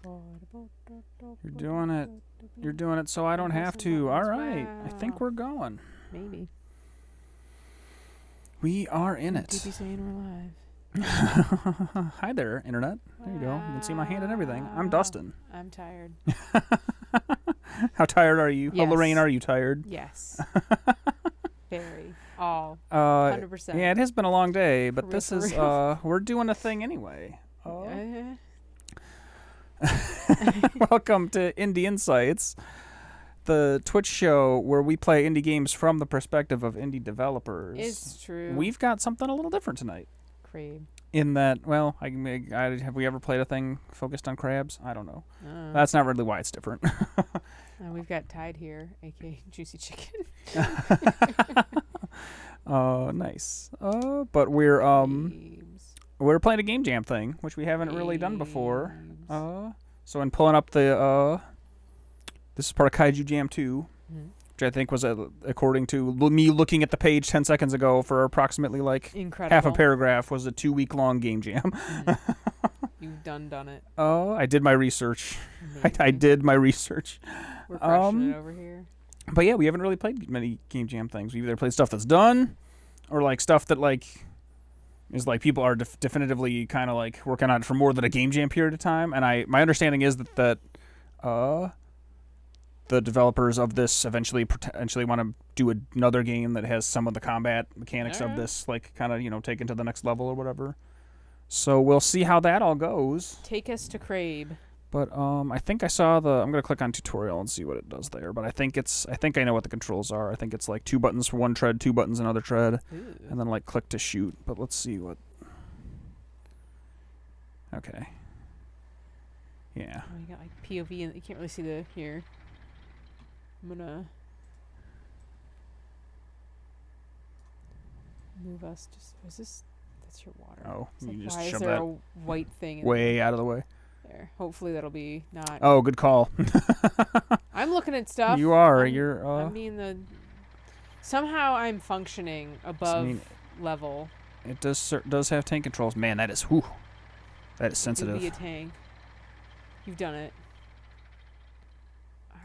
You're doing it. You're doing it so I don't have to. All right. I think we're going. Maybe. We are in it. DP saying we're live. Hi there, Internet. There you go. You can see my hand and everything. I'm Dustin. I'm tired. How tired are you? Yes. How, Lorraine, are you tired? Yes. Very. All. 100%. Yeah, it has been a long day, but this is, real. we're doing a thing anyway. Welcome to Indie Insights, the Twitch show where we play indie games from the perspective of indie developers. It's true. We've got something a little different tonight. Crab. In that, well, have we ever played a thing focused on crabs? I don't know. That's not really why it's different. We've got Tide here, aka Juicy Chicken. Nice. But we're playing a game jam thing, which we haven't really done before. So in pulling up the this is part of Kaijujam 2, which I think was according to me looking at the page 10 seconds ago for approximately like half a paragraph, was a 2-week-long game jam. You've done it. Oh, I did my research. I did my research. We're crushing it over here. But yeah, we haven't really played many game jam things. We've either played stuff that's done, or like stuff that like is like people are definitively kind of like working on it for more than a game jam period of time. And my understanding is that the developers of this eventually potentially want to do another game that has some of the combat mechanics of this, like kind of taken to the next level or whatever. So we'll see how that all goes. Take us to Crabe. But I think I saw I'm gonna click on tutorial and see what it does there. But I think I know what the controls are. I think it's like 2 buttons for one tread, 2 buttons another tread, and then like click to shoot. But let's see what. Okay. Yeah. Oh, you got like POV and you can't really see the here. I'm gonna move us. That's your water. Oh, It's you like, just why shove is there that a white thing way out of the way. there? Hopefully that'll be not. Oh, good call. I'm looking at stuff. You are. I'm being somehow I'm functioning above level. It does have tank controls. Man, that is sensitive. Be a tank. You've done it. All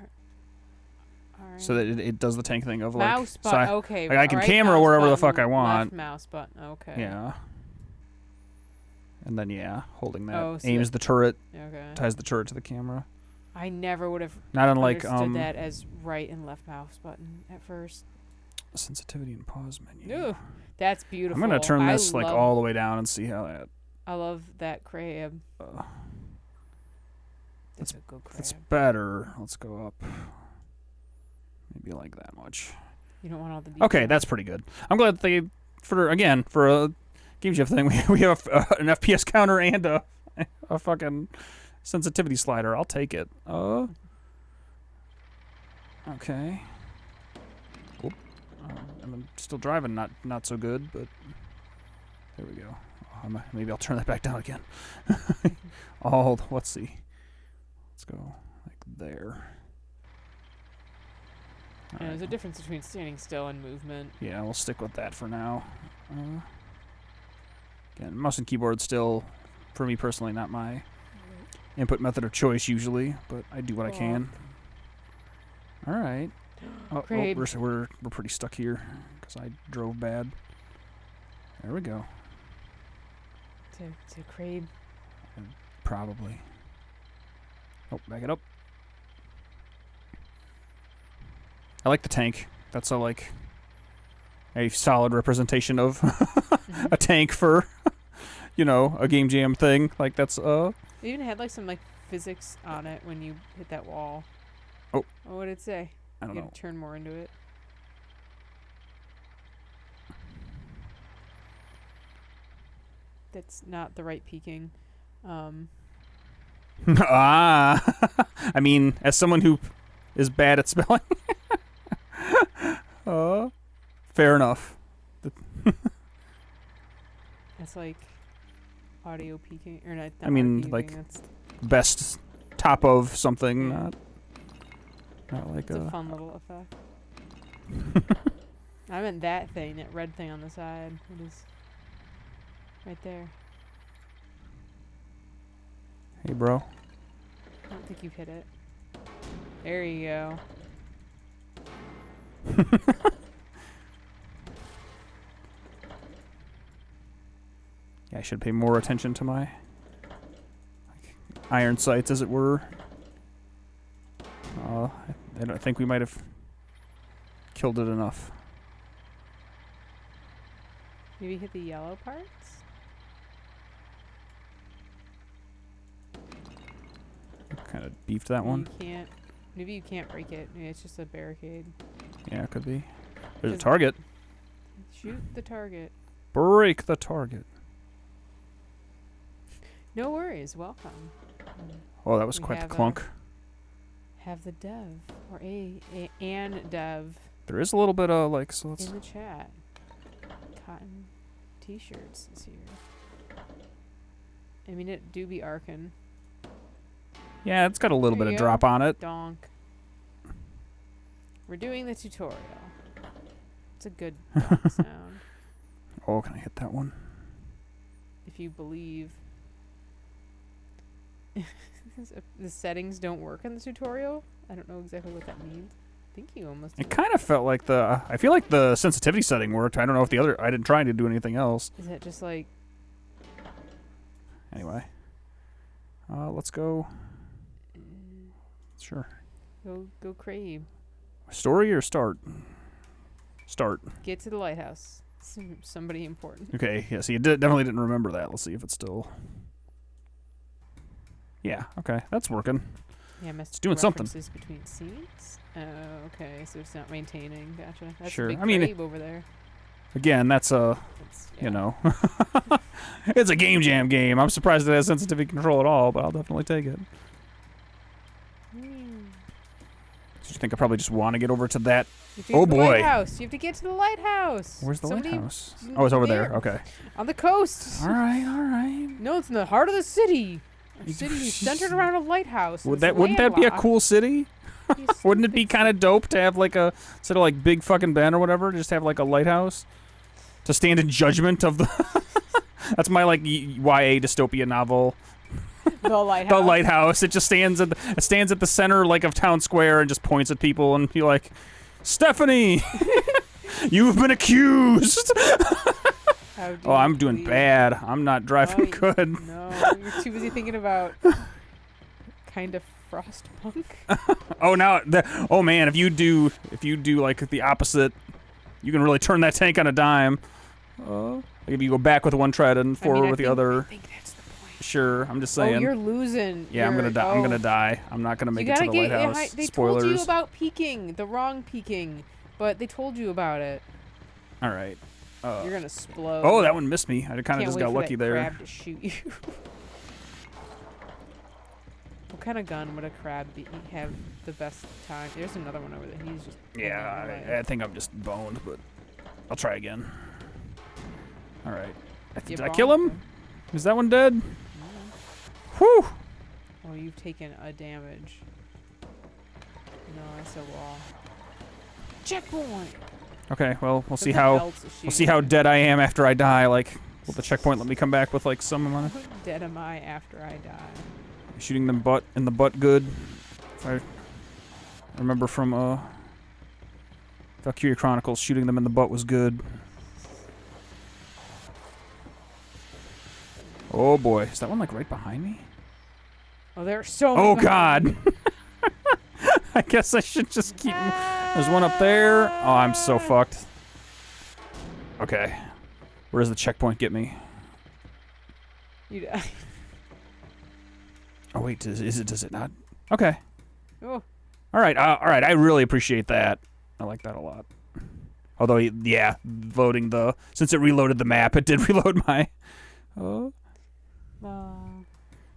right. So that it does the tank thing of like mouse button. Okay. I can right, camera wherever the fuck I want. Left mouse button. Okay. Yeah. And then holding that so aims the turret. Okay. Ties the turret to the camera. I never would have not unlike understood that as right and left mouse button at first. Sensitivity and pause menu. Ooh, that's beautiful. I'm gonna turn this like all the way down and see how that. I love that crab. That's a good crab. It's better. Let's go up. Maybe like that much. You don't want all the details. Okay, that's pretty good. I'm glad that for a game jam thing, we have an FPS counter and a fucking sensitivity slider. I'll take it. Okay. Oop. I'm still driving, not so good, but there we go. Maybe I'll turn that back down again. Let's see. Let's go like there. Yeah, there's a difference between standing still and movement. Yeah, we'll stick with that for now. Again, mouse and keyboard still, for me personally, not my input method of choice usually, but I do what I can. All right. We're pretty stuck here because I drove bad. There we go. To Crabe. Probably. Oh, back it up. I like the tank. That's a solid representation of a tank for, a game jam thing. Like that's It even had like some like physics on it when you hit that wall. Oh. What did it say? I don't know. You had to turn more into it. That's not the right peeking. I mean, as someone who is bad at spelling. Fair enough. That's like audio peaking, or not? I mean, like best top of something, not like it's a fun little effect. I meant that thing, that red thing on the side. It is right there. Hey, bro. think you've hit it. There you go. Yeah, I should pay more attention to my iron sights, as it were. I don't think we might have killed it enough. Maybe hit the yellow parts? Kind of beefed that one. You can't. Maybe you can't break it. Maybe it's just a barricade. Yeah, it could be. There's a target. Shoot the target. Break the target. No worries. Welcome. Oh, that was We quite the have clunk. Have the dev or an dev There is a little bit of like, so let's. in the chat. Cotton t-shirts this year. I mean, it do be Arkin. Yeah, it's got a little There bit you of go. drop on it. Donk. We're doing the tutorial. It's a good donk sound. Oh, can I hit that one? If you believe. The settings don't work in the tutorial. I don't know exactly what that means. I think you almost. It kind of felt like the. I feel like the sensitivity setting worked. I don't know if the other. I didn't try to do anything else. Is that just like? Anyway. Let's go. Sure. Go crave. Story or start? Start. Get to the lighthouse. Somebody important. Okay, yeah, so you definitely didn't remember that. Let's see if it's still... Yeah, okay, that's working. Yeah, It's doing something. references between scenes. Oh, okay, so it's not maintaining. Gotcha. That's Sure. a big I mean, crave over there. Again, that's a... It's, You know. It's a Game Jam game. I'm surprised it has sensitivity control at all, but I'll definitely take it. So you think I probably just want to get over to that... Oh, The boy. lighthouse. You have to get to the lighthouse. Where's the Somebody- lighthouse? Oh, it's over there. Okay. On the coast. All right, all right. No, it's in the heart of the city. A You- city centered around a lighthouse. Wouldn't It's that be a landlocked. cool city? You Wouldn't it be stupid kind of dope to have like a instead of like Big fucking Ben or whatever, just have like a lighthouse to stand in judgment of the. That's my like YA dystopia novel. The lighthouse. The lighthouse. It just stands at the center like of town square and just points at people and be like, Stephanie, you've been accused. How do Oh, I'm you doing believe- bad. I'm not driving good. No, you're too busy thinking about kind of frostpunk. Oh, now, oh man, if you do like the opposite, you can really turn that tank on a dime. Like if you go back with one tread and forward with the other. I think that's the point. Sure, I'm just saying. Oh, you're losing. Yeah, I'm gonna die. I'm gonna die. I'm not gonna make it to the lighthouse. They Spoilers. told you about peeking, the wrong peeking, but they told you about it. All right. You're gonna explode. Oh, that one missed me. I kind of Can't just wait got for lucky that there. crab to shoot you. What kind of gun would a crab have the best time? There's another one over there. He's just. Yeah, I think I'm just boned, but I'll try again. All right. You Did I kill him? Is that one dead? Whew. Oh, you've taken a damage. No, that's a wall. Checkpoint. Okay. Well, we'll So see the how belts is we'll see shooting how me. dead I am after I die. Like, will the checkpoint let me come back with like some amount of How dead am I after I die? shooting them in the butt good? If I remember from Valkyria Chronicles, shooting them in the butt was good. Oh boy, is that one like right behind me? Oh, there are so many. Oh behind god. I guess I should just keep. There's one up there. Oh, I'm so fucked. Okay. Where does the checkpoint get me? You die. Oh wait, does it not? Okay. Oh, All right. All right. I really appreciate that. I like that a lot. Although, yeah, since it reloaded the map, it did reload my.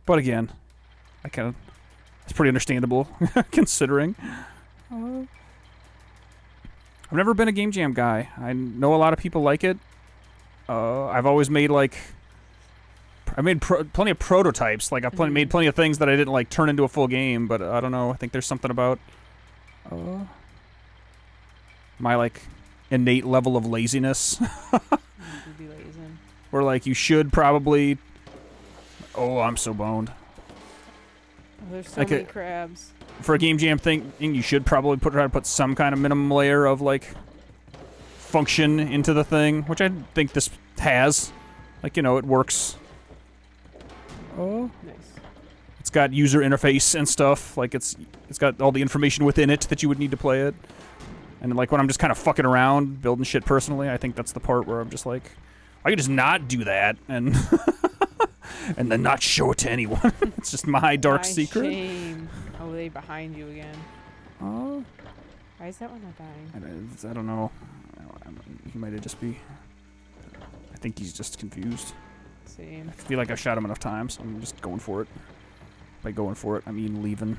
But again, it's pretty understandable considering. I've never been a Game Jam guy. I know a lot of people like it. I've always made I made plenty of prototypes. Like I've made plenty of things that I didn't like turn into a full game. But I don't know. I think there's something about my like innate level of laziness, you'd be lazy. where like you should probably. Oh, I'm so boned. Oh, there's so Like many a- crabs. For a game jam thing, you should probably try to put some kind of minimum layer of like function into the thing, which I think this has. Like, you know, it works. Oh. Nice. It's got user interface and stuff. Like it's got all the information within it that you would need to play it. And like when I'm just kind of fucking around building shit personally, I think that's the part where I'm just like, I could just not do that and and then not show it to anyone. It's just my dark My secret. Shame. Oh, they behind you again. Oh. Why is that one not dying? I don't know. He might have just be. I think he's just confused. Same. I feel like I've shot him enough times. I'm just going for it. By going for it, I mean leaving.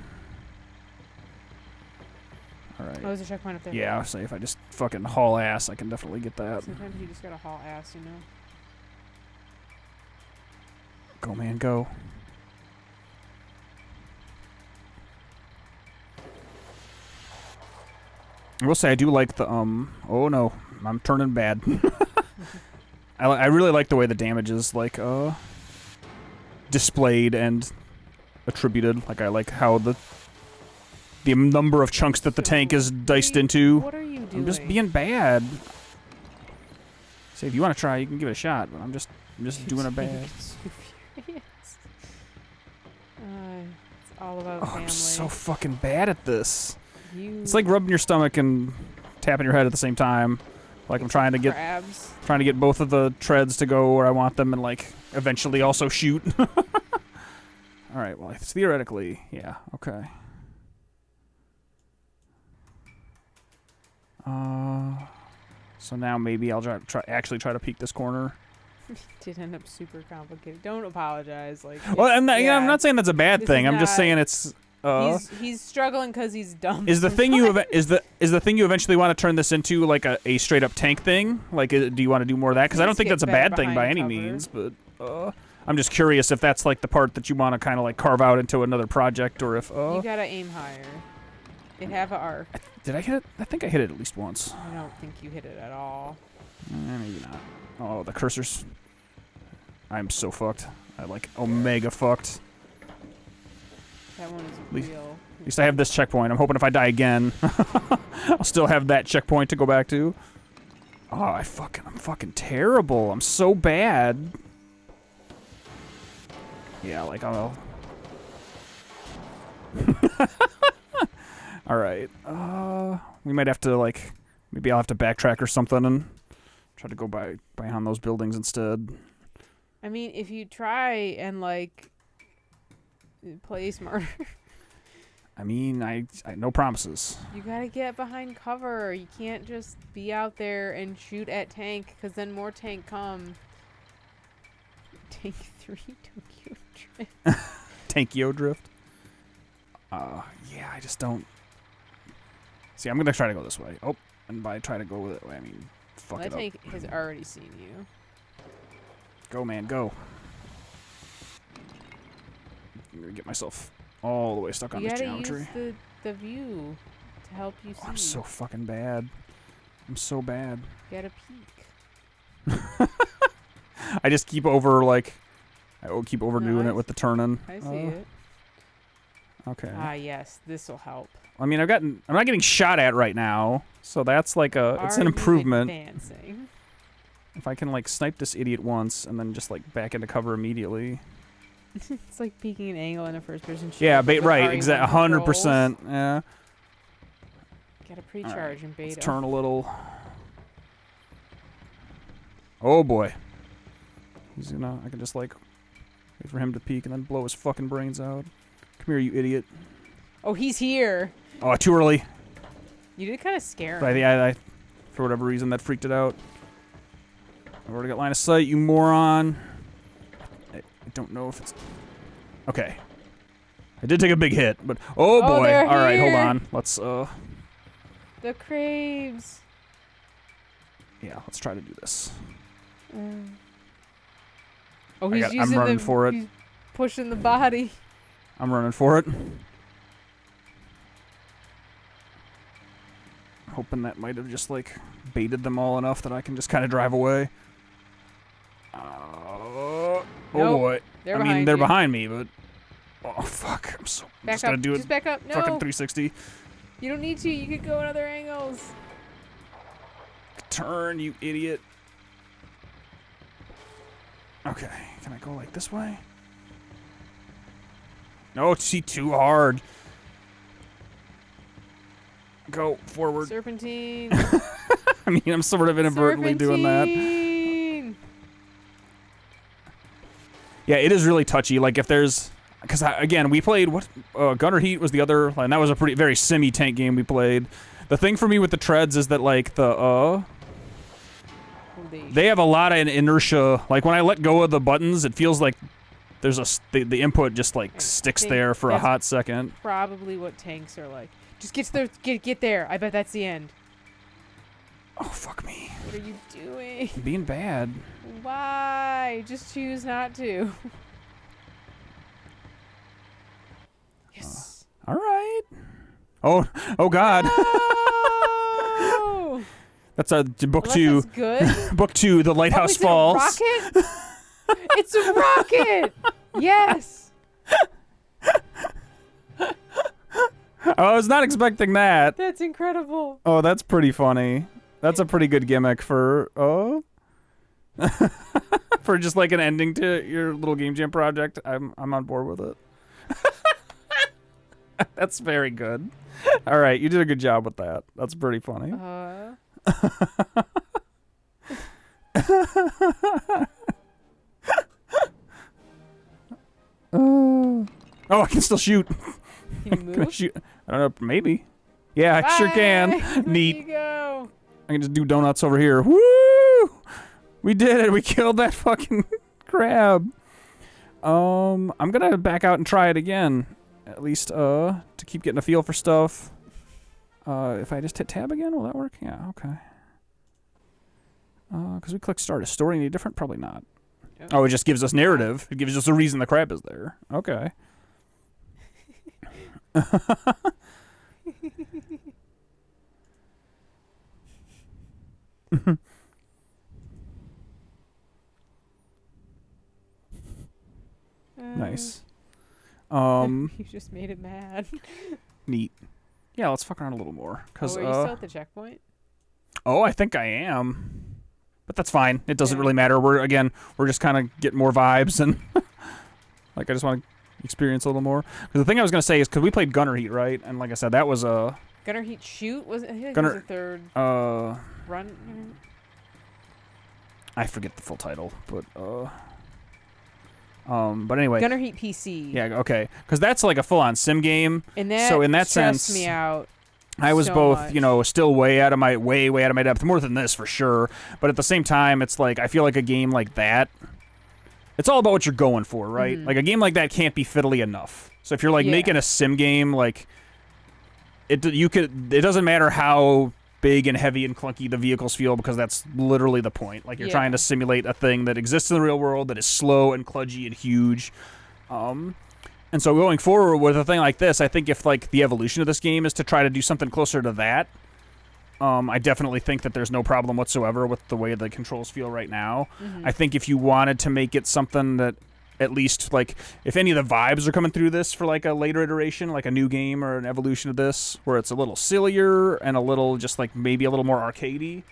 Alright. Oh, there's a checkpoint up there. Yeah, say if I just fucking haul ass, I can definitely get that. Sometimes you just gotta haul ass, you know? Go, man, go. I will say I do like the, oh no, I'm turning bad. I really like the way the damage is, like, displayed and attributed. Like, I like how the number of chunks that the tank is diced into. What are you doing? I'm just being bad. Say, if you want to try, you can give it a shot, but I'm just doing a bad. Yes. It's all about Oh, family. I'm so fucking bad at this. You It's like rubbing your stomach and tapping your head at the same time. Like I'm trying to get crabs. both of the treads to go where I want them and like eventually also shoot. All right, well, it's theoretically, yeah, okay. So now maybe I'll actually try to peek this corner. Did end up super complicated. Don't apologize. Like, Well, I'm not, yeah, I'm not saying that's a bad This thing. is I'm just not- saying it's. he's struggling because he's dumb. Is the thing sometimes. is the thing you eventually want to turn this into like a straight up tank thing? Like, do you want to do more of that? Because I don't Please think get that's a better bad thing by behind any cover. means. But I'm just curious if that's like the part that you want to kind of like carve out into another project, or if. You gotta aim higher. It have an arc. Did I hit it? I think I hit it at least once. I don't think you hit it at all. Maybe not. Oh, the cursors. I'm so fucked. I like omega fucked. That one is least- real. At least I have this checkpoint. I'm hoping if I die again, I'll still have that checkpoint to go back to. Oh, I'm fucking terrible. I'm so bad. Yeah, like I'll. All right. We might have to like, maybe I'll have to backtrack or something and try to go behind those buildings instead. I mean, if you try and like play smarter, I mean, I no promises. you gotta get behind cover. You can't just be out there and shoot at tank, because then more tank come. Tank 3 Tokyo Drift. Tankio drift. Yeah, I just don't. See, I'm gonna try to go this way. Oh, and by try to go that way, I mean fuck That it up. tank has already seen you. Go, man, go. I'm gonna get myself all the way stuck on You this gotta geometry. use the view to help you see. Oh, I'm so fucking bad. I'm so bad. You gotta peek. I just keep keep overdoing I it with the turning. I see it. Okay. Ah, yes, this will help. I mean, I'm not getting shot at right now, so that's like it's Are an you improvement. advancing? If I can like snipe this idiot once and then just like back into cover immediately. It's like peeking an angle in a first-person shooter. Yeah, but right, RE1 exactly, controls. 100%. Yeah. Gotta pre-charge in beta. Let's turn a little. Oh boy. I can just like wait for him to peek and then blow his fucking brains out. Come here, you idiot. Oh, he's here. Oh, too early. You did kind of scare But him. I for whatever reason, that freaked it out. I've already got line of sight, you moron. I don't know if it's... Okay. I did take a big hit, but... Oh, Oh, boy. they're All right, hold here. on. Let's, The craves. Yeah, let's try to do this. Oh, he's I'm using running the, for it. He's pushing the body. I'm running for it. Hoping that might have just, like, baited them all enough that I can just kind of drive away. Oh, Nope, boy. They're I behind mean, they're you. behind me, but... Oh fuck! I'm just Back gonna up. do it. Just back up. No. Fucking 360. You don't need to. You could go in other angles. Turn, you idiot. Okay, can I go like this way? No, see, too hard. Go forward. Serpentine. I mean, I'm sort of inadvertently doing that. Serpentine. Yeah, it is really touchy. Like if there's, because again, we played Gunner Heat was the other, and that was a very simmy tank game we played. The thing for me with the treads is that like they have a lot of inertia. Like when I let go of the buttons, it feels like there's the input just like sticks there for a hot second. Probably what tanks are like. Just get there. Get there. I bet that's the end. Oh fuck me! What are you doing? I'm being bad. Why? Just choose not to. Yes. All right. Oh God. No! That's book Unless 2. that's good. Book 2, The Lighthouse Falls. It's a rocket. It's a rocket. Yes. I was not expecting that. That's incredible. Oh, that's pretty funny. That's a pretty good gimmick for for just like an ending to your little game jam project. I'm on board with it. That's very good. All right, you did a good job with that. That's pretty funny. Oh, I can still shoot. Can you move? Can I shoot? I don't know. Maybe. Yeah, I sure can. Neat. There you go. I can just do donuts over here. Woo! We did it. We killed that fucking crab. I'm gonna back out and try it again. At least, to keep getting a feel for stuff. If I just hit tab again, will that work? Yeah, okay. Because we click start. Is story any different? Probably not. Yep. Oh, it just gives us narrative. It gives us a reason the crab is there. Okay. Nice. You just made it mad. Neat. Yeah, let's fuck around a little more. Cause, are you still at the checkpoint? Oh, I think I am. But that's fine. It doesn't really matter. We're just kind of getting more vibes and like I just want to experience a little more. Because the thing I was gonna say is because we played Gunner Heat, right? And like I said, that was a Gunner Heat Shoot was it? I think Gunner, it was the third run. I forget the full title, but anyway. Gunner Heat PC. Yeah, okay. Because that's like a full-on sim game. And that so in that stressed sense, me out. I was so both, much. Still way out of my depth, more than this for sure. But at the same time, it's like I feel like a game like that, it's all about what you're going for, right? Mm-hmm. Like a game like that can't be fiddly enough. So if you're like making a sim game, like it doesn't matter how big and heavy and clunky the vehicles feel because that's literally the point. Like you're trying to simulate a thing that exists in the real world that is slow and kludgy and huge. And so going forward with a thing like this, I think if like the evolution of this game is to try to do something closer to that, I definitely think that there's no problem whatsoever with the way the controls feel right now. Mm-hmm. I think if you wanted to make it something that at least like if any of the vibes are coming through this for like a later iteration, like a new game or an evolution of this, where it's a little sillier and a little just like maybe a little more arcadey,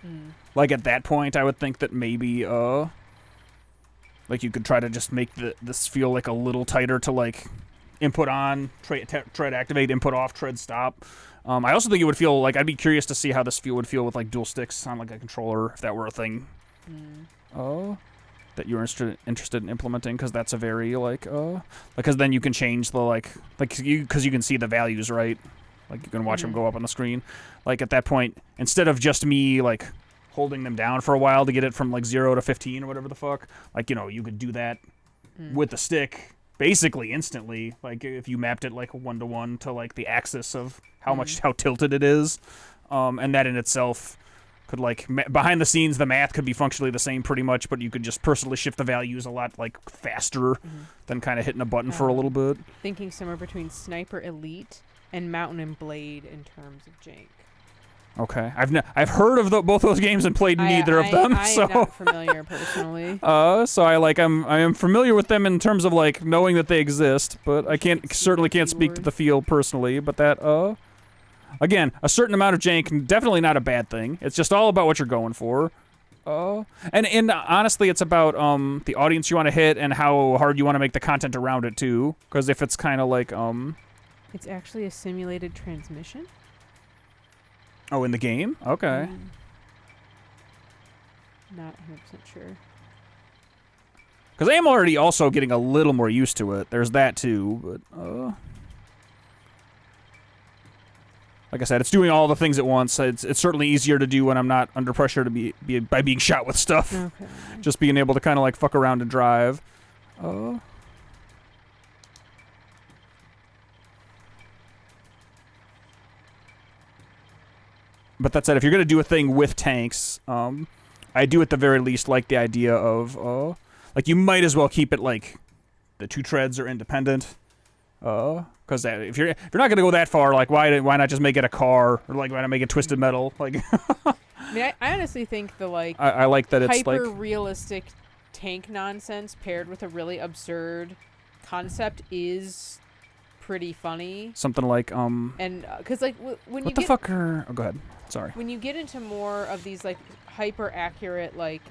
like at that point I would think that maybe like you could try to just make this feel like a little tighter to like input on, tread activate, input off, tread stop. I also think it would feel like I'd be curious to see how this would feel with like dual sticks on like a controller if that were a thing. That you're interested in implementing, because that's a very like because then you can change the because you can see the values, right? Like you can watch them go up on the screen. Like at that point, instead of just me like holding them down for a while to get it from like 0 to 15 or whatever the fuck, like you could do that with the stick basically instantly. Like if you mapped it like 1-to-1 to like the axis of how tilted it is, and that in itself could like behind the scenes the math could be functionally the same pretty much, but you could just personally shift the values a lot like faster than kind of hitting a button for a little bit. Thinking somewhere between Sniper Elite and Mountain and Blade in terms of jank. Okay, I've heard of both those games and played neither of them. I am not familiar personally. So I am familiar with them in terms of like knowing that they exist, but I certainly can't speak to the feel personally. But that again, a certain amount of jank, definitely not a bad thing. It's just all about what you're going for. And honestly, it's about the audience you want to hit and how hard you want to make the content around it too. Because if it's kind of like it's actually a simulated transmission. Oh, in the game? Okay. Not 100% sure. Because I am already also getting a little more used to it. There's that too, but like I said, it's doing all the things at once. It's certainly easier to do when I'm not under pressure to be by being shot with stuff. Okay. Just being able to kind of like fuck around and drive. But that said, if you're gonna do a thing with tanks, I do at the very least like the idea of like you might as well keep it like the two treads are independent. Because if you're not gonna go that far, like why not just make it a car, or like why not make it twisted metal? Like, I mean, I honestly think the like I like that it's hyper like realistic tank nonsense paired with a really absurd concept is pretty funny. something like And because like when what you the get fuck are? Oh, go ahead. Sorry. when you get into more of these like hyper accurate like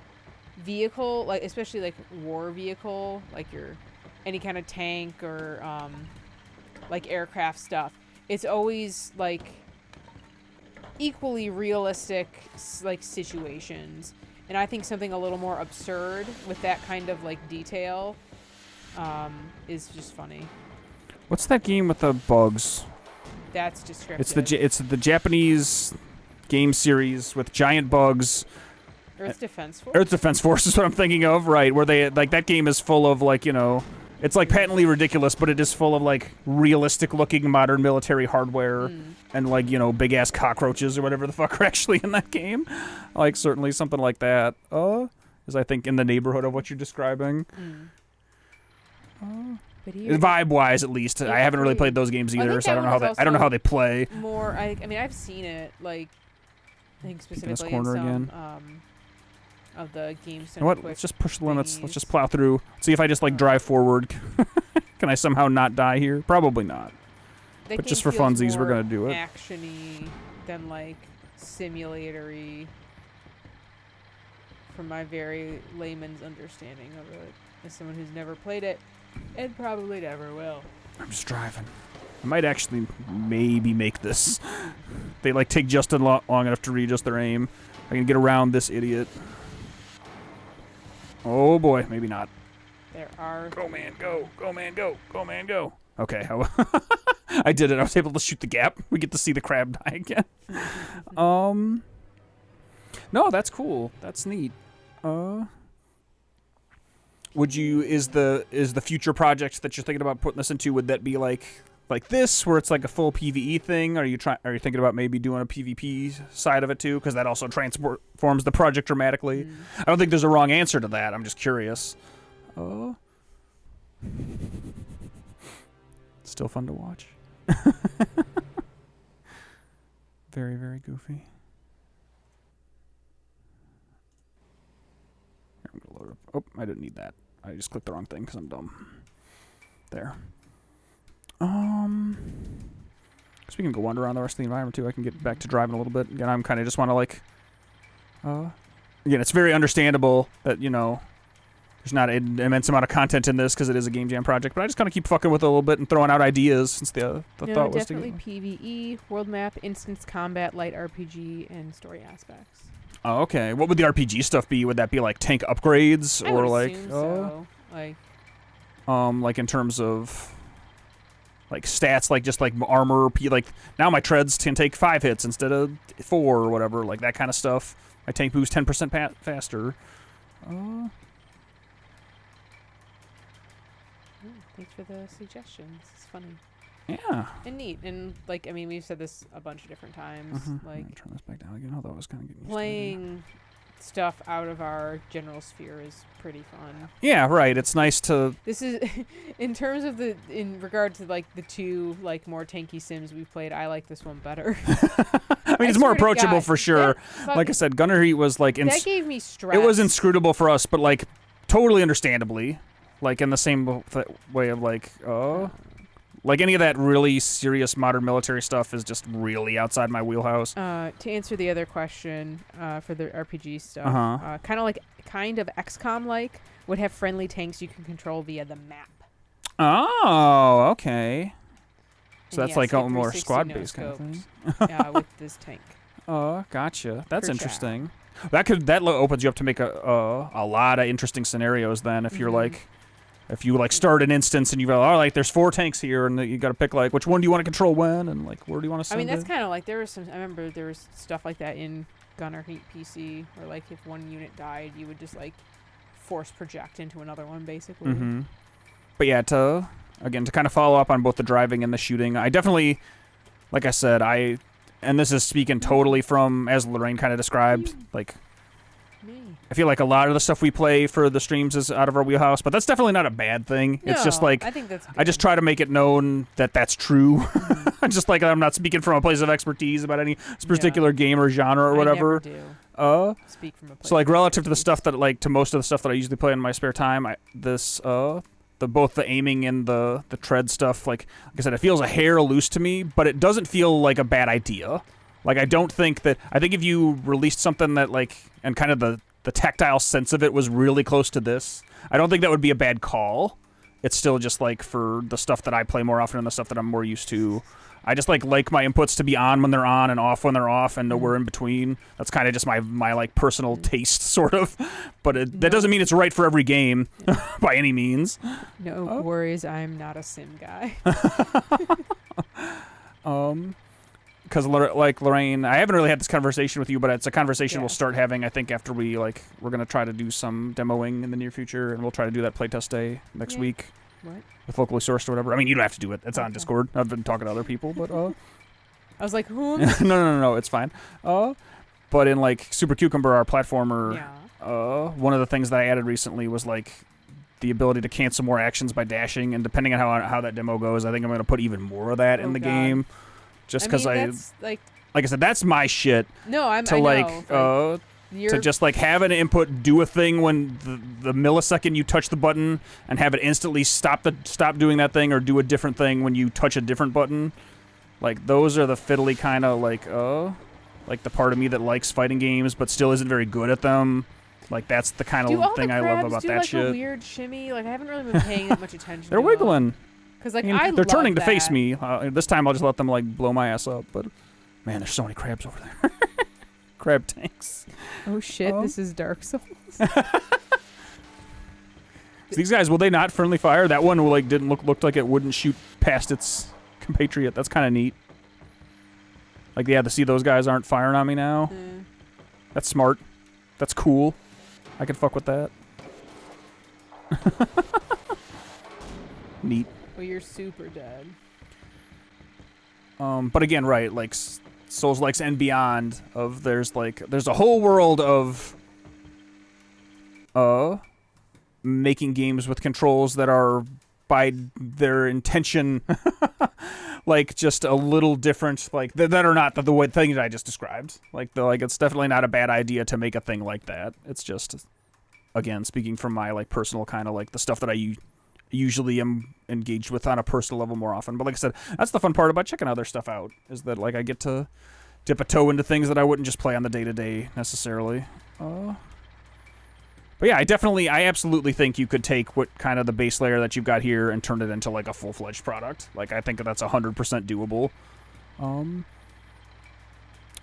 vehicle, like especially like war vehicle, like your any kind of tank or like aircraft stuff, it's always like equally realistic like situations, and I think something a little more absurd with that kind of like detail is just funny. What's that game with the bugs? That's descriptive. It's the Japanese game series with giant bugs. Earth Defense Force. Earth Defense Force is what I'm thinking of, right? Where they like that game is full of like it's like patently ridiculous, but it is full of like realistic-looking modern military hardware and like big ass cockroaches or whatever the fuck are actually in that game. Like certainly something like that. Is I think in the neighborhood of what you're describing. But here, Vibe-wise, at least, I haven't really played those games either, so I don't know how they play. More, I mean, I've seen it like I think specifically in corner some again. Of the game You center. know what? Let's just push the limits. Let's thingies. just plow through. See if I just like drive forward. Can I somehow not die here? Probably not. That But game just for feels funsies, we're more gonna do it. Actiony than like simulatory, from my very layman's understanding of it, as someone who's never played it and probably never will. I'm just driving. I might actually maybe make this. They like take just long enough to readjust their aim. I can get around this idiot. Oh boy, maybe not. There are. Go man, go! Go man, go! Go man, go! Okay, I did it. I was able to shoot the gap. We get to see the crab die again. No, that's cool. That's neat. Would you is the future project that you're thinking about putting this into? Would that be like this, where it's like a full PvE thing? Are you thinking about maybe doing a PvP side of it too? Because that also transforms the project dramatically. I don't think there's a wrong answer to that. I'm just curious. Still fun to watch. Very, very goofy. I'm gonna load up. Oh, I didn't need that. I just clicked the wrong thing because I'm dumb. There. Because we can go wander around the rest of the environment too. I can get back to driving a little bit. Again, I'm kind of just want to like. Again, it's very understandable that there's not an immense amount of content in this because it is a game jam project. But I just kind of keep fucking with it a little bit and throwing out ideas since the thought was to definitely PvE, world map, instance combat, light RPG, and story aspects. Oh, okay. What would the RPG stuff be? Would that be like tank upgrades I or would like assume so. like in terms of like stats, like just like armor, like now my treads can take 5 hits instead of 4 or whatever, like that kind of stuff. My tank moves 10% faster. Thanks for the suggestions. It's funny. Yeah. And neat. And like, I mean, we've said this a bunch of different times. I'm Like gonna turn this back down again. Although I was kind of getting used to it. playing stuff out of our general sphere is pretty fun. Yeah, right. It's nice to. This is in terms of in regard to like the two like more tanky sims we've played. I like this one better. I mean, it's more approachable for sure. Like I said, Gunner Heat was like that gave me stress. It was inscrutable for us, but like totally understandably, like in the same way of like any of that really serious modern military stuff is just really outside my wheelhouse. To answer the other question, for the RPG stuff, kind of XCOM like would have friendly tanks you can control via the map. Oh, okay. So And that's like a more 360 squad-based kind of no-scopes, thing. with this tank. Oh, gotcha. That's For interesting. That opens you up to make a lot of interesting scenarios. Then, if you're like, if you like start an instance and you've got like there's 4 tanks here and you got to pick like which one do you want to control when and like where do you want to send I mean, that's it? kind of like there was some. I remember there was stuff like that in Gunner Heat PC, where like if one unit died, you would just like force project into another one, basically. Mm-hmm. But yeah, to kind of follow up on both the driving and the shooting, I definitely, like I said, and this is speaking totally from, as Lorraine kind of described, like, I feel like a lot of the stuff we play for the streams is out of our wheelhouse, but that's definitely not a bad thing. No, it's just like, I think that's good. I just try to make it known that that's true. Just like I'm not speaking from a place of expertise about any particular game or genre or whatever. I never do. Speak from a place. So like relative to the stuff that like to most of the stuff that I usually play in my spare time, both the aiming and the tread stuff, like I said, it feels a hair loose to me, but it doesn't feel like a bad idea. Like I think if you released something that like and kind of the tactile sense of it was really close to this, I don't think that would be a bad call. It's still just like for the stuff that I play more often and the stuff that I'm more used to. I just like my inputs to be on when they're on and off when they're off and nowhere in between. That's kind of just my like personal taste, sort of. But that doesn't mean it's right for every game by any means. No worries, I'm not a sim guy. Because like Lorraine, I haven't really had this conversation with you, but it's a conversation we'll start having. I think after we're gonna try to do some demoing in the near future, and we'll try to do that playtest day next week. What? With locally sourced or whatever. I mean, you don't have to do it. It's on Discord. I've been talking to other people, but I was like, who? no, it's fine. But in like Super Cucumber, our platformer, one of the things that I added recently was like the ability to cancel more actions by dashing, and depending on how that demo goes, I think I'm gonna put even more of that in the game. Just because like I said, that's my shit. No, to just like have an input do a thing when the millisecond you touch the button and have it instantly stop doing that thing or do a different thing when you touch a different button. Like those are the fiddly kind of like the part of me that likes fighting games but still isn't very good at them. Like that's the kind of thing I love about that shit. A weird shimmy? Like I haven't really been paying that much attention. They're wiggling. Because like they're turning to face me. This time I'll just let them like blow my ass up. But man, there's so many crabs over there. Crab tanks. Oh shit! This is Dark Souls. These guys, will they not friendly fire? That one like didn't looked like it wouldn't shoot past its compatriot. That's kind of neat. Like to see those guys aren't firing on me now. That's smart. That's cool. I can fuck with that. Neat. Well, you're super dead. But again, right, like Souls-likes and beyond, there's a whole world of making games with controls that are by their intention like just a little different, like that are not the way thing that I just described. Like it's definitely not a bad idea to make a thing like that. It's just, again, speaking from my like personal kind of like the stuff that I usually am engaged with on a personal level more often. But like I said, that's the fun part about checking other stuff out, is that like I get to dip a toe into things that I wouldn't just play on the day-to-day necessarily. But yeah, I absolutely think you could take what kind of the base layer that you've got here and turn it into like a full-fledged product. Like I think that's 100% doable. And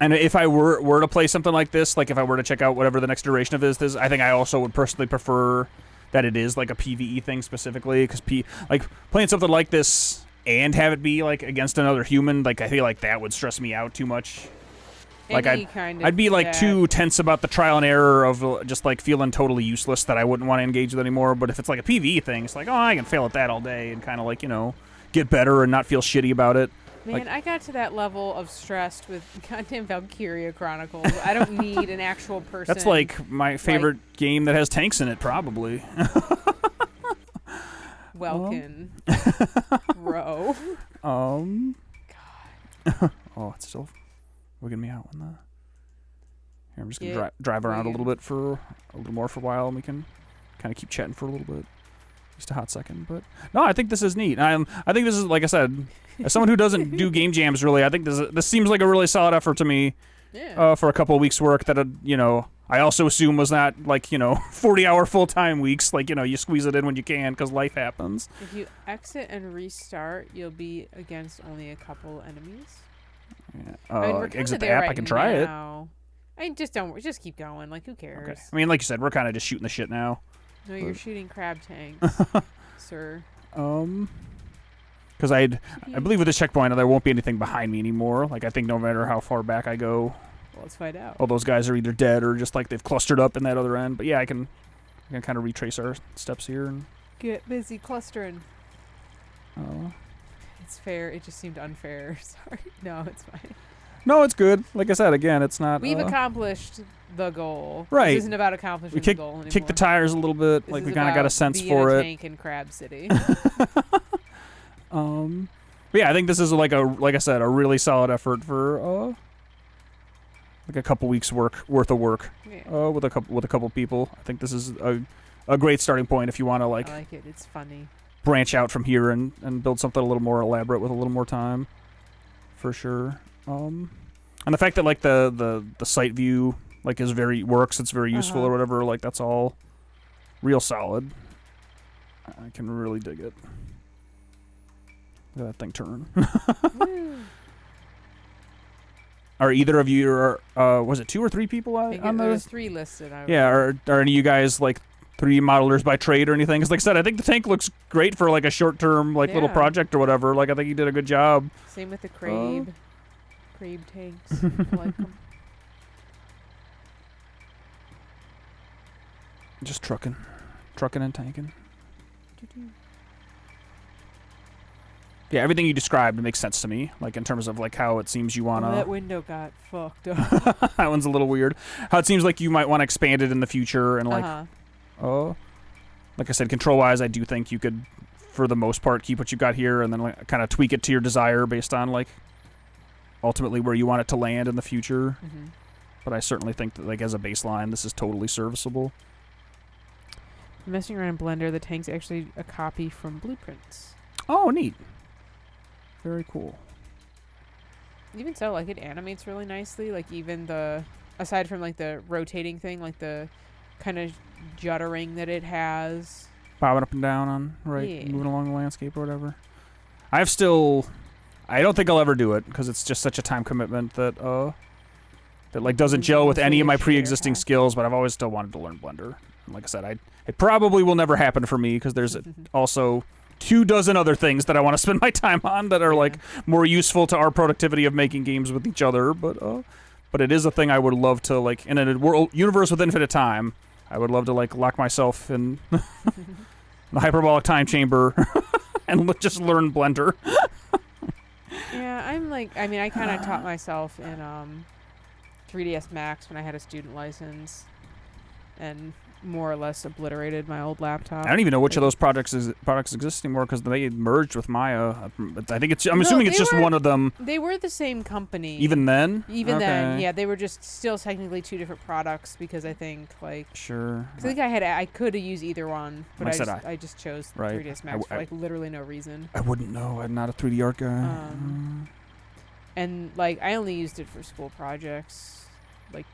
if I were to play something like this, like if I were to check out whatever the next iteration of this, I think I also would personally prefer that it is like a PvE thing specifically, because like playing something like this and have it be like against another human, like I feel like that would stress me out too much. Like I'd be like too tense about the trial and error of just like feeling totally useless that I wouldn't want to engage with anymore. But if it's like a PvE thing, it's like, oh, I can fail at that all day and kind of like, get better and not feel shitty about it. Man, I got to that level of stressed with goddamn Valkyria Chronicles. I don't need an actual person. That's like my favorite game that has tanks in it, probably. Welkin. Bro. God. Oh, it's still wigging me out on the. Here, I'm just gonna drive around a little bit for a little more for a while, and we can kind of keep chatting for a little bit. Just a hot second, but no, I think this is neat. I think this is, like I said, as someone who doesn't do game jams really, I think this seems like a really solid effort to me. Yeah. For a couple of weeks' work that I also assume was not like 40-hour full-time weeks. Like you squeeze it in when you can because life happens. If you exit and restart, you'll be against only a couple enemies. Yeah. I mean, we're exit the there app. right I can try it. now. I mean, just keep going. Like, who cares? Okay. I mean, like you said, we're kind of just shooting the shit now. No, you're shooting crab tanks, sir. Because I believe with this checkpoint there won't be anything behind me anymore. Like I think no matter how far back I go, Well, let's find out. all those guys are either dead or just like they've clustered up in that other end. But yeah, I can kind of retrace our steps here and Get busy clustering. Oh. It's fair. It just seemed unfair. Sorry. No, it's fine. No, it's good. Like I said, again, it's not. We've accomplished the goal. Right. This isn't about accomplishing We the goal anymore. kick the tires a little bit. This like is we kind of got a about sense being for a it. tank in Crab City. But yeah, I think this is like I said, a really solid effort for like a couple weeks worth of work. Yeah. With a couple people. I think this is a great starting point if you want to I like it. It's funny. branch out from here and build something a little more elaborate with a little more time, for sure. And the fact that like the sight view like is it's very useful or whatever. Like that's all real solid. I can really dig it. Look at that thing turn. Are either of you was it 2 or 3 people on there the? was 3 listed. Yeah, are any of you guys like 3D modelers by trade or anything? Because like I said, I think the tank looks great for like a short-term like little project or whatever. Like I think you did a good job. Same with the Crabe. Crabe tanks. I like them. Just trucking and tanking. Yeah, everything you described makes sense to me. Like in terms of like how it seems you wanna. That window got fucked up. That one's a little weird. How it seems like you might want to expand it in the future and like. Like I said, control-wise, I do think you could, for the most part, keep what you got here and then like, kind of tweak it to your desire based on like ultimately where you want it to land in the future. Mm-hmm. But I certainly think that like as a baseline, this is totally serviceable. Messing around in Blender, the tank's actually a copy from Blueprints. Oh, neat. Very cool. Even so, like it animates really nicely. Like even aside from like the rotating thing, like the kind of juddering that it has. Bobbing up and down on, moving along the landscape or whatever. I don't think I'll ever do it because it's just such a time commitment that like doesn't gel with any of my pre-existing skills, but I've always still wanted to learn Blender. And like I said, it probably will never happen for me because there's also 24 other things that I want to spend my time on that are like more useful to our productivity of making games with each other, but it is a thing I would love to like in a universe with infinite time. I would love to like lock myself in the hyperbolic time chamber and just learn Blender. Yeah, I kind of taught myself in 3ds Max when I had a student license and more or less obliterated my old laptop. I don't even know which of those products exist anymore because they merged with Maya. I think I'm assuming it's just one of them. They were the same company. Even then? Then, yeah, they were just still technically 2 different products because I think like sure. I think I could have used either one, but I just chose right. 3ds Max for like literally no reason. I wouldn't know. I'm not a 3D art guy. And like I only used it for school projects, like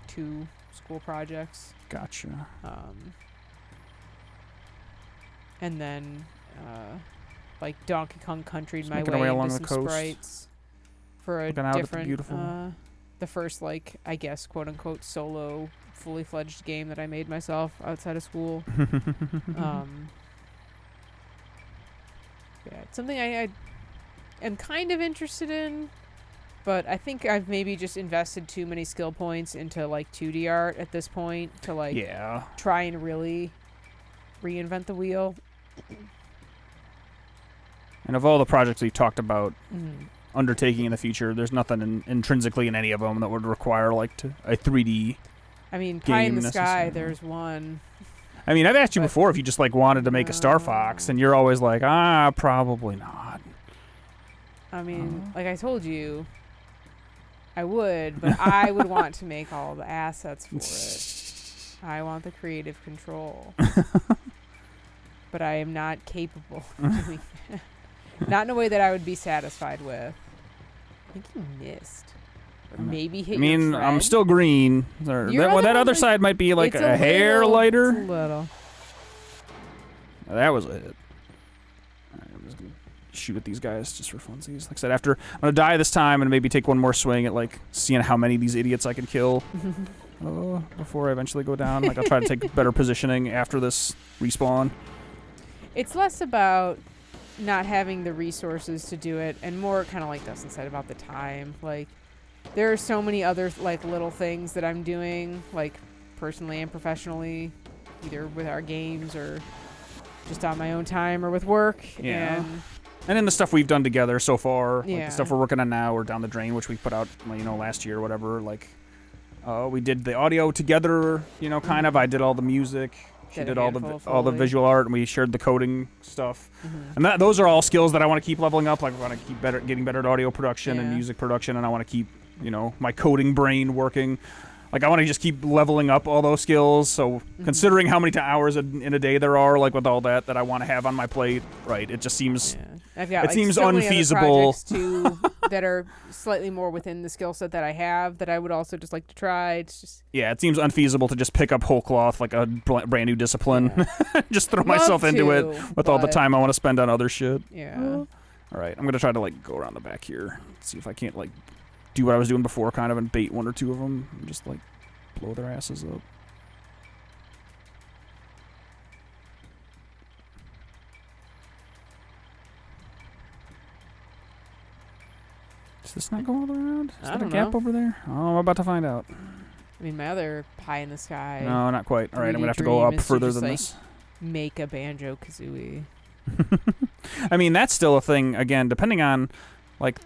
2 school projects. Gotcha. And then, like Donkey Kong Country my making way our way into along some the coast. sprites for a Looking out at the different, beautiful- the first like I guess quote unquote solo fully fledged game that I made myself outside of school. Yeah, it's something I am kind of interested in. But I think I've maybe just invested too many skill points into like 2D art at this point to like try and really reinvent the wheel. And of all the projects we've talked about Mhm. undertaking in the future, there's nothing intrinsically in any of them that would require like a 3D. I mean, Pie in Game the Sky, necessarily. there's one. I mean, I've asked you But- before if you just like wanted to make a Star Fox, and you're always like, probably not. I mean, like I told you, I would, but I would want to make all the assets for it. I want the creative control. But I am not capable of doing that. Not in a way that I would be satisfied with. I think you missed. Or maybe hit I mean, your I'm tread. still green. Your other That one, other like, side might be like It's a hair little- lighter. It's a little. That was a hit. Alright, I'm just gonna shoot at these guys just for funsies. Like I said, after I'm gonna die this time and maybe take one more swing at like seeing how many of these idiots I can kill before I eventually go down. Like I'll try to take better positioning after this respawn. It's less about not having the resources to do it and more kind of like Dustin said about the time. Like there are so many other like little things that I'm doing like personally and professionally, either with our games or just on my own time or with work. Yeah. And then the stuff we've done together so far, like Yeah. the stuff we're working on now or Down the Drain, which we put out, last year or whatever. Like, we did the audio together, kind of. I did all the music. She Did a did all handful of the Foley. visual art, and we shared the coding stuff. Mm-hmm. And those are all skills that I want to keep leveling up. Like, I want to keep getting better at audio production and Yeah. music production, and I want to keep, my coding brain working. Like, I want to just keep leveling up all those skills. So, considering how many hours in a day there are, like with all that I want to have on my plate, right? It just seems. Yeah. I've got, It like, seems so many other unfeasible. projects, too, that are slightly more within the skill set that I have that I would also just like to try. It's just Yeah, it seems unfeasible to just pick up whole cloth like a brand new discipline. Yeah. Just throw Love myself into it to, with all the but- time I want to spend on other shit. Yeah. All right, I'm gonna try to like go around the back here, see if I can't like do what I was doing before, kind of, and bait one or two of them, and just like blow their asses up. Does this not go all the way around? Is I that a don't gap know. over there? Oh, I'm about to find out. I mean, my other Pie in the Sky No, not quite. All right, I'm 3D gonna have to go dream up is to further just, than like, this. make a Banjo Kazooie. I mean, that's still a thing, again, depending on, like,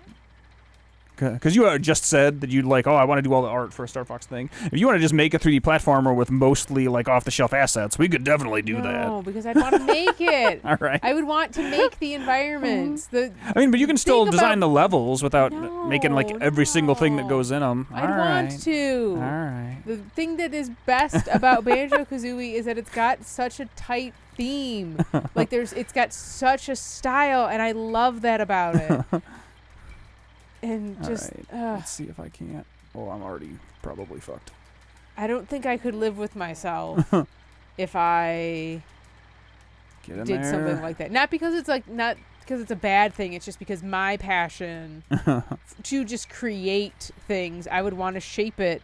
because you just said that you'd like, I want to do all the art for a Star Fox thing. If you want to just make a 3D platformer with mostly, like, off-the-shelf assets, we could definitely do that. No, because I'd want to make it. All right. I would want to make the environments. I mean, but you can still Think design about- the levels without making, like, every single thing that no. goes in them. I'd want to. All right. The thing that is best about Banjo Kazooie is that it's got such a tight theme. Like it's got such a style, and I love that about it. And All just, right. Let's see if I can't. Oh, I'm already probably fucked. I don't think I could live with myself if I Get in did there. something like that. Not because it's like not because it's a bad thing. It's just because my passion to just create things. I would want to shape it.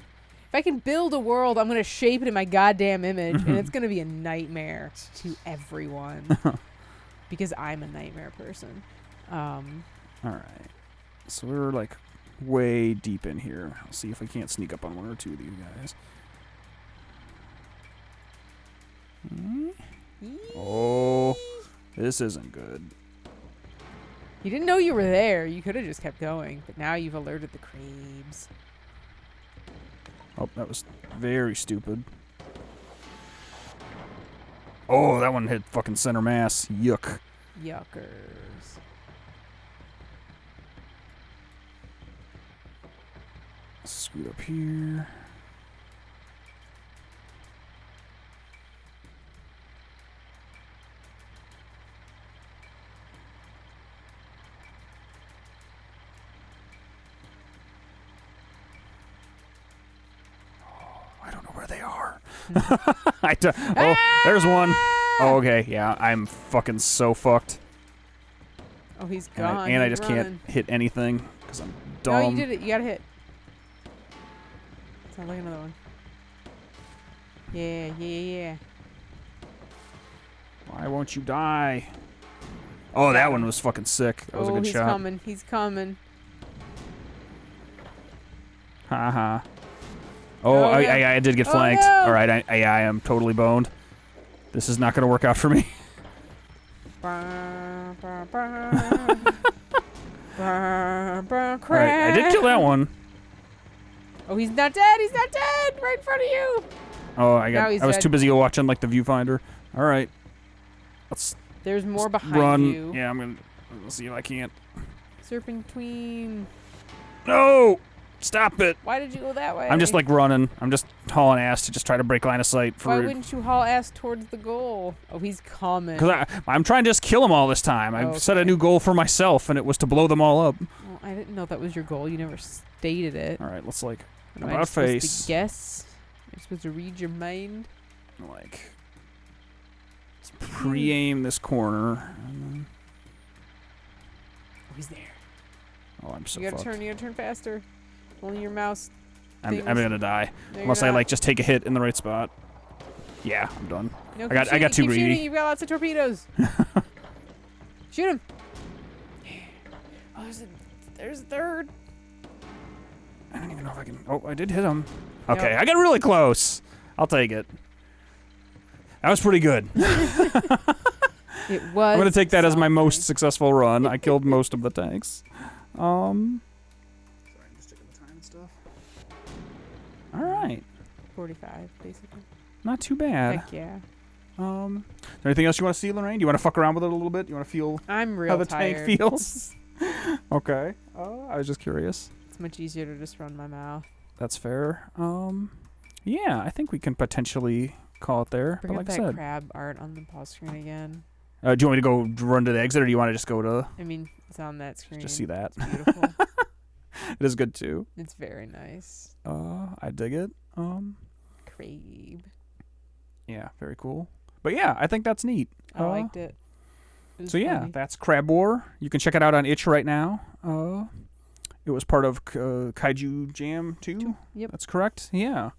If I can build a world, I'm going to shape it in my goddamn image, and it's going to be a nightmare to everyone because I'm a nightmare person. All right. So we're like way deep in here. I'll see if I can't sneak up on one or two of these guys. Oh, this isn't good. You didn't know you were there. You could have just kept going, but now you've alerted the creeps. Oh, that was very stupid. Oh, that one hit fucking center mass. Yuck. Yuckers. Scoot up here. I don't know where they are. Oh, there's one. Oh, okay, yeah, I'm fucking so fucked. Oh, he's And gone. I He's just running. can't hit anything because I'm No, dumb. you did it. You gotta hit. Sounds like another one. Yeah. Why won't you die? Oh, that one was fucking sick. That was a good he's shot. coming. He's coming. Haha. Oh, Oh, I did get Oh, flanked. no. All right, I am totally boned. This is not going to work out for me. Brrrr. All right, I did kill that one. Oh, he's not dead. He's not dead. Right in front of you. Oh, Now he's I was dead. too busy watching like the viewfinder. All right, let's There's more behind run. you. Yeah, I'm gonna see if I can't. Serpentine. No, stop it. Why did you go that way? I'm just like running. I'm just hauling ass to just try to break line of sight for. Why wouldn't you haul ass towards the goal? Oh, he's coming. Because I'm trying to just kill them all this time. I've set a Okay. new goal for myself, and it was to blow them all up. Well, I didn't know that was your goal. You never stated it. All right, let's like Am I about supposed face. to guess? You're supposed to read your mind. Like let's pre-aim this corner. And then, Oh, he's there. oh, I'm so You gotta fucked. turn. You gotta turn faster. Only your mouse. I'm things. gonna die No, you're unless I not. like just take a hit in the right spot. Yeah, I'm done. No, I got keep too shooting, keep greedy. shooting. You've got lots of torpedoes. Shoot him. Oh, there's a third. I don't even know if I can. Oh, I did hit him. Okay, I got really close. I'll take it. That was pretty good. It was. I'm gonna take that as my something. most successful run. I killed most of the tanks. Sorry, I'm just taking the time and stuff. All right, 45, basically. not too bad. Heck yeah. Is there anything else you want to see, Lorraine? Do you want to fuck around with it a little bit? You want to feel I'm real how the tired. tank feels? Okay. I was just curious. It's much easier to just run my mouth. That's fair. Yeah, I think we can potentially call it there. Bring but up like I that said, crab art on the pause screen again. do you want me to go run to the exit, or do you want to just go to I mean, it's on that screen. just see that? It's beautiful. It is good too. It's very nice. I dig it. Crave. Yeah, very cool. But yeah, I think that's neat. I liked it. It was So yeah, funny. that's Crab War. You can check it out on itch right now. It was part of Kaijujam 2. Yep. That's correct. Yeah.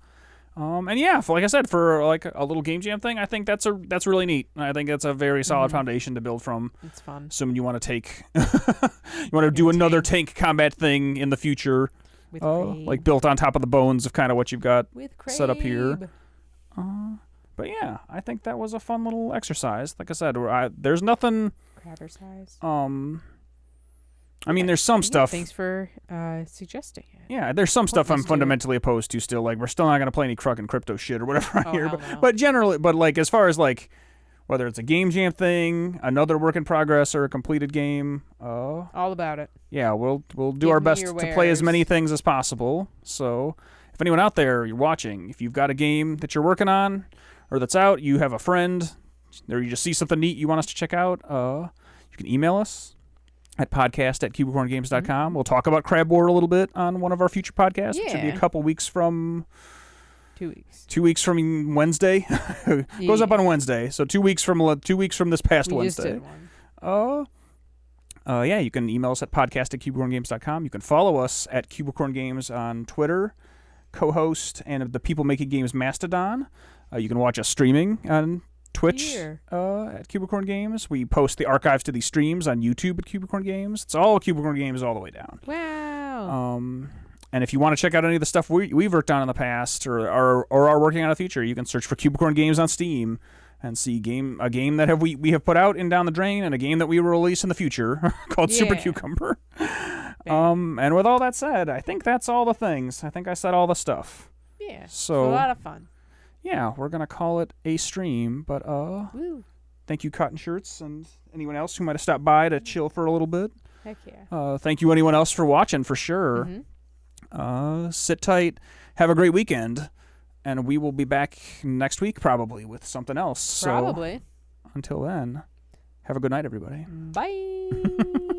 And yeah, like I said, for like a little game jam thing, I think that's really neat. I think that's a very solid Mhm. foundation to build from. It's fun. Assuming you want to take, you want to do another tank combat thing in the future, With like built on top of the bones of kind of what you've got with set up here. Crabe. But yeah, I think that was a fun little exercise. Like I said, there's nothing. Crabber size. I mean, there's some Yeah, stuff. Thanks for suggesting it. Yeah, there's some stuff I'm Pointless to it. fundamentally opposed to still. Like, we're still not gonna play any Kruk and crypto shit or whatever on Oh, here. hell But, no. but generally, like as far as like whether it's a game jam thing, another work in progress, or a completed game, All about it. yeah, we'll do Give our me best your to play as many wares. things as possible. So, if anyone out there you're watching, if you've got a game that you're working on or that's out, you have a friend, or you just see something neat you want us to check out, you can email us at podcast@cubicorngames.com. We'll talk about Crab War a little bit on one of our future podcasts, which will be a Yeah. couple weeks from 2 weeks. 2 weeks from Wednesday. It goes up on Wednesday, so 2 weeks from this past We just Wednesday. did one. Yeah, you can email us at podcast@cubicorngames.com. You can follow us at cubicorngames on Twitter, co-host, and the People Making Games Mastodon. You can watch us streaming on Twitch Here. at Cubicorn Games. We post the archives to these streams on YouTube at Cubicorn Games. It's all Cubicorn Games all the way down. Wow. And if you want to check out any of the stuff we've worked on in the past or are working on in the future, you can search for Cubicorn Games on Steam and see a game that we have put out in Down the Drain and a game that we will release in the future called Super Yeah. Cucumber. And with all that said, I think that's all the things. I think I said all the stuff. Yeah. So a lot of fun. yeah, we're gonna call it a stream. But Woo. thank you, Cotton Shirts, and anyone else who might have stopped by to chill for a little bit. Heck yeah. Thank you, anyone else, for watching for sure. Mhm. Sit tight. Have a great weekend. And we will be back next week probably with something else. Probably. So until then, have a good night, everybody. Bye.